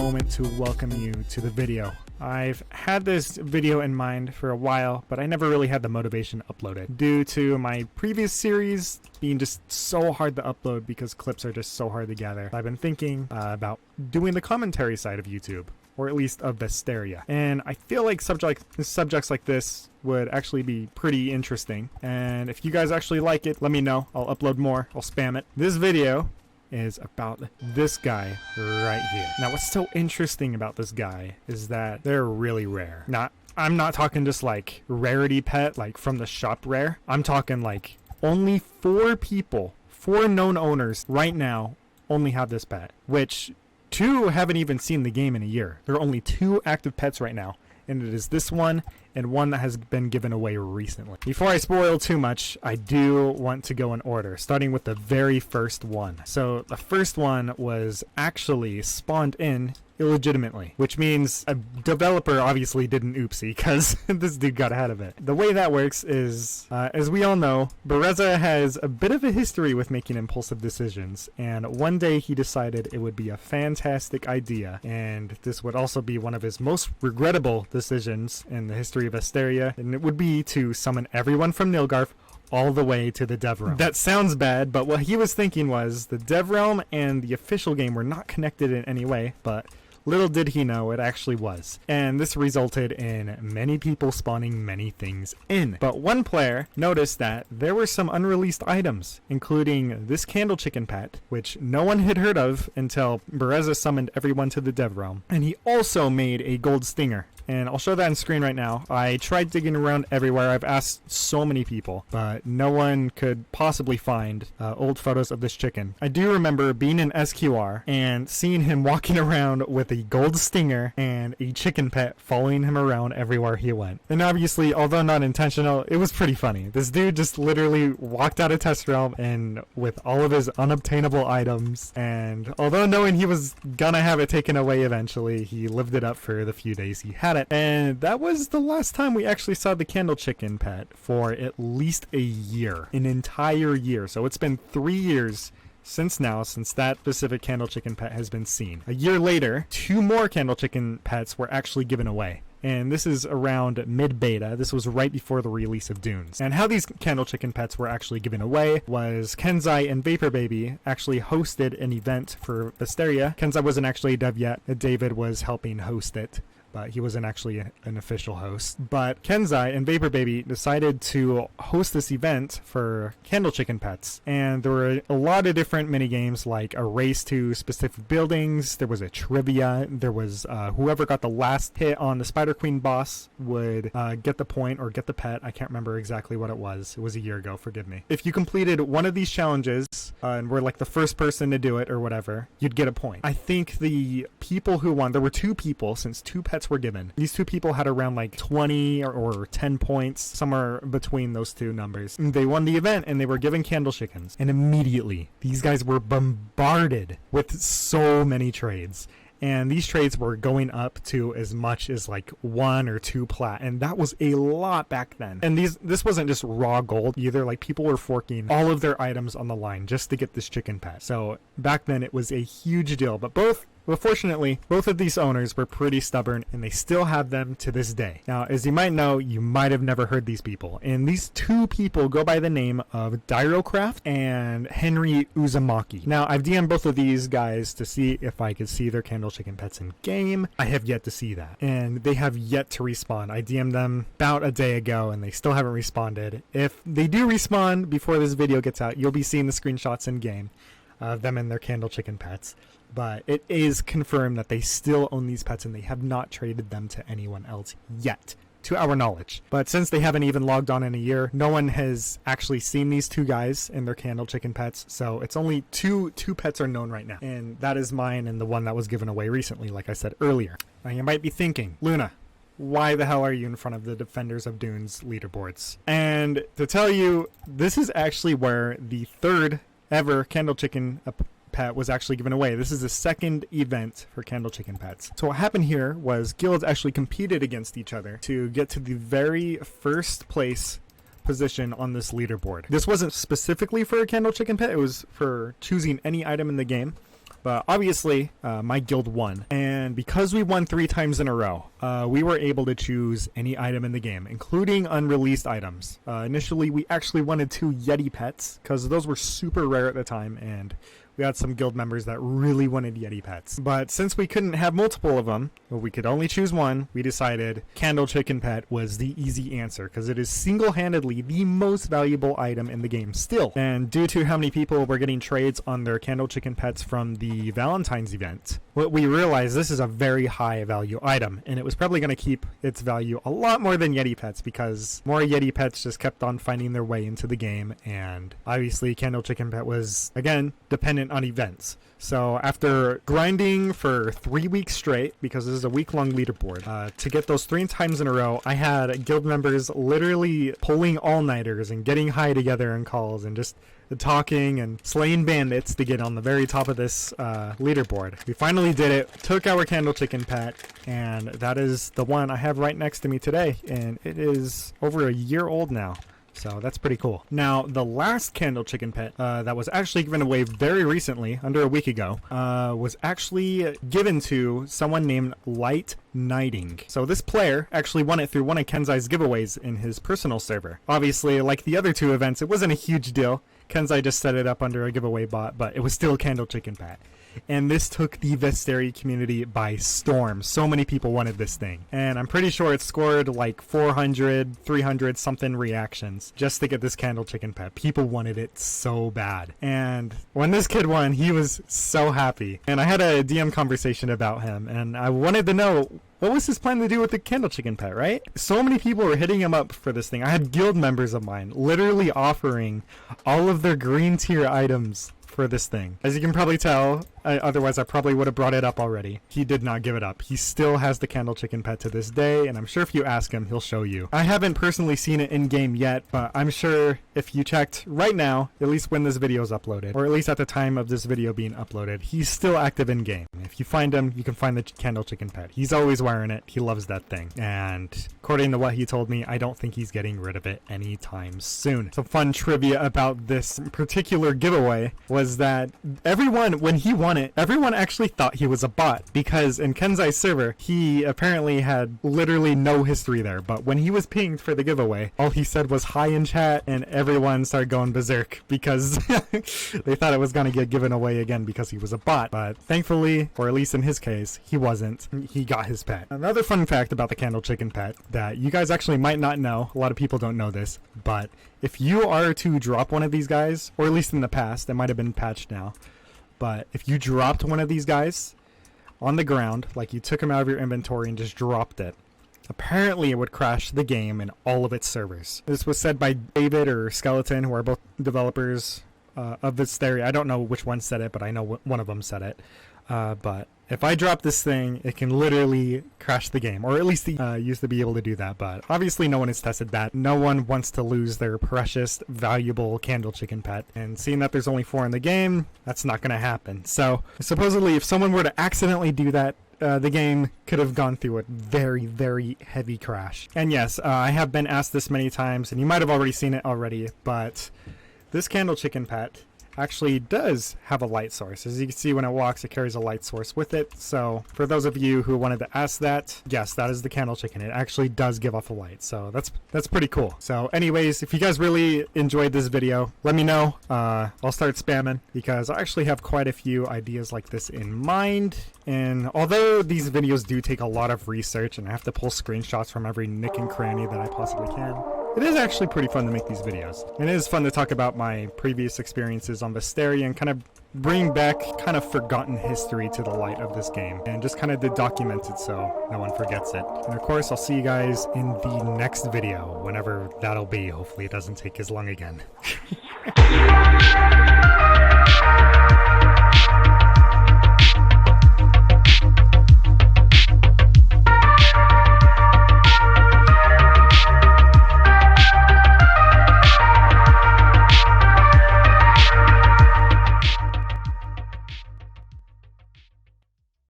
moment to welcome you to the video. I've had this video in mind for a while, but I never really had the motivation to upload it due to my previous series being just so hard to upload because clips are just so hard to gather. I've been thinking about doing the commentary side of YouTube, or at least of Vesteria. And I feel like subjects like this would actually be pretty interesting. And if you guys actually like it, let me know. I'll upload more. I'll spam it. This video is about this guy right here. Now, what's so interesting about this guy is that they're really rare. Now, I'm not talking just like rarity pet, like from the shop rare. I'm talking like only 4 people, 4 known owners right now only have this pet, which 2 haven't even seen the game in a year. There are only 2 active pets right now, and it is this one and one that has been given away recently. Before I spoil too much, I do want to go in order, starting with the very first one. So the first one was actually spawned in illegitimately, which means a developer obviously did an oopsie because this dude got ahead of it. The way that works is, as we all know, Bereza has a bit of a history with making impulsive decisions, and one day he decided it would be a fantastic idea, and this would also be one of his most regrettable decisions in the history of Vesteria, and it would be to summon everyone from Nilgarth all the way to the Dev Realm. That sounds bad, but what he was thinking was the Dev Realm and the official game were not connected in any way, but little did he know it actually was. And this resulted in many people spawning many things in. But one player noticed that there were some unreleased items, including this candle chicken pet, which no one had heard of until Bereza summoned everyone to the Dev Realm. And he also made a gold stinger. And I'll show that on screen right now. I tried digging around everywhere. I've asked so many people, but no one could possibly find old photos of this chicken. I do remember being in SQR and seeing him walking around with a gold stinger and a chicken pet following him around everywhere he went. And obviously, although not intentional, it was pretty funny. This dude just literally walked out of Test Realm and with all of his unobtainable items. And although knowing he was gonna have it taken away eventually, he lived it up for the few days he had it. And that was the last time we actually saw the candle chicken pet for at least a year, an entire year. So it's been 3 years since that specific candle chicken pet has been seen. A year later, 2 more candle chicken pets were actually given away. And this is around mid-beta. This was right before the release of Dunes. And how these candle chicken pets were actually given away was Kenzai and Vapor Baby actually hosted an event for Vesteria. Kenzai wasn't actually a dev yet. David was helping host it, but he wasn't actually an official host. But Kenzai and Vapor Baby decided to host this event for candle chicken pets. And there were a lot of different mini games, like a race to specific buildings. There was a trivia. There was whoever got the last hit on the Spider Queen boss would get the point or get the pet. I can't remember exactly what it was. It was a year ago, forgive me. If you completed one of these challenges and were like the first person to do it or whatever, you'd get a point. I think the people who won, there were 2 people since 2 pets were given. These 2 people had around like 20 or 10 points, somewhere between those 2 numbers. They won the event and they were given candle chickens. And immediately, these guys were bombarded with so many trades. And these trades were going up to as much as like 1 or 2 plat, and that was a lot back then. And this wasn't just raw gold either. Like, people were forking all of their items on the line just to get this chicken pet. So back then it was a huge deal. But fortunately, both of these owners were pretty stubborn, and they still have them to this day. Now, as you might know, you might have never heard these people. And these 2 people go by the name of Dyrocraft and Henry Uzumaki. Now, I've DM'd both of these guys to see if I could see their candle chicken pets in game. I have yet to see that. And they have yet to respawn. I DM'd them about a day ago, and they still haven't responded. If they do respawn before this video gets out, you'll be seeing the screenshots in game of them and their candle chicken pets. But it is confirmed that they still own these pets and they have not traded them to anyone else yet, to our knowledge. But since they haven't even logged on in a year, no one has actually seen these 2 guys and their candle chicken pets. So it's only two pets are known right now. And that is mine and the one that was given away recently, like I said earlier. Now you might be thinking, Luna, why the hell are you in front of the Defenders of Dunes leaderboards? And to tell you, this is actually where the 3rd ever candle chicken pet was actually given away. This is the 2nd event for candle chicken pets. So what happened here was guilds actually competed against each other to get to the very first place position on this leaderboard. This wasn't specifically for a candle chicken pet. It was for choosing any item in the game. But obviously, my guild won. And because we won 3 times in a row, we were able to choose any item in the game, including unreleased items. Initially, we actually wanted 2 Yeti pets, because those were super rare at the time, and we had some guild members that really wanted Yeti pets. But since we couldn't have multiple of them, or we could only choose one, we decided Candle Chicken Pet was the easy answer, because it is single-handedly the most valuable item in the game still. And due to how many people were getting trades on their Candle Chicken Pets from the Valentine's event, what we realized, this is a very high value item, and it was probably going to keep its value a lot more than Yeti pets, because more Yeti pets just kept on finding their way into the game. And obviously Candle Chicken Pet was, again, dependent on events. So after grinding for 3 weeks straight, because this is a week-long leaderboard, to get those 3 times in a row, I had guild members literally pulling all-nighters and getting high together in calls and just talking and slaying bandits to get on the very top of this leaderboard. We finally did it, took our Candle Chicken Pet, and that is the one I have right next to me today, and it is over a year old now. So that's pretty cool. Now, the last Candle Chicken Pet that was actually given away very recently, under a week ago, was actually given to someone named Light Knighting. So this player actually won it through one of Kenzai's giveaways in his personal server. Obviously, like the other 2 events, it wasn't a huge deal. Kenzai just set it up under a giveaway bot, but it was still Candle Chicken Pet. And this took the Vesteria community by storm. So many people wanted this thing. And I'm pretty sure it scored like 400, 300 something reactions just to get this Candle Chicken Pet. People wanted it so bad. And when this kid won, he was so happy. And I had a DM conversation about him, and I wanted to know, what was his plan to do with the Candle Chicken Pet, right? So many people were hitting him up for this thing. I had guild members of mine literally offering all of their green tier items for this thing. As you can probably tell, otherwise I probably would have brought it up already. He did not give it up. He still has the Candle Chicken Pet to this day, and I'm sure if you ask him, he'll show you. I haven't personally seen it in game yet, but I'm sure if you checked right now, at least when this video is uploaded, or at least at the time of this video being uploaded, he's still active in game. If you find him, you can find the Candle Chicken Pet. He's always wearing it. He loves that thing. And according to what he told me, I don't think he's getting rid of it anytime soon. Some fun trivia about this particular giveaway was that everyone, when he won it, everyone actually thought he was a bot, because in Kenzai's server, he apparently had literally no history there. But when he was pinged for the giveaway, all he said was hi in chat, and everyone started going berserk because they thought it was going to get given away again because he was a bot. But thankfully, or at least in his case, he wasn't. He got his pet. Another fun fact about the Candle Chicken Pet that you guys actually might not know, a lot of people don't know this, but if you are to drop one of these guys, or at least in the past, it might have been patched now, but if you dropped one of these guys on the ground, like you took him out of your inventory and just dropped it, apparently it would crash the game in all of its servers. This was said by David or Skeleton, who are both developers of Vesteria. I don't know which one said it, but I know one of them said it. But if I drop this thing, it can literally crash the game, or at least used to be able to do that. But obviously no one has tested that. No one wants to lose their precious, valuable Candle Chicken Pet. And seeing that there's only 4 in the game, that's not going to happen. So supposedly if someone were to accidentally do that, the game could have gone through a very, very heavy crash. And yes, I have been asked this many times, and you might have already seen it already, but this Candle Chicken Pet actually does have a light source. As you can see, when it walks, it carries a light source with it. So for those of you who wanted to ask that, yes, that is the Candle Chicken. It actually does give off a light. So that's pretty cool. So anyways, if you guys really enjoyed this video, let me know. I'll start spamming, because I actually have quite a few ideas like this in mind. And although these videos do take a lot of research and I have to pull screenshots from every nook and cranny that I possibly can, it is actually pretty fun to make these videos. And it is fun to talk about my previous experiences on Vesteria and kind of bring back kind of forgotten history to the light of this game, and just kind of to document it so no one forgets it. And of course, I'll see you guys in the next video, whenever that'll be. Hopefully it doesn't take as long again.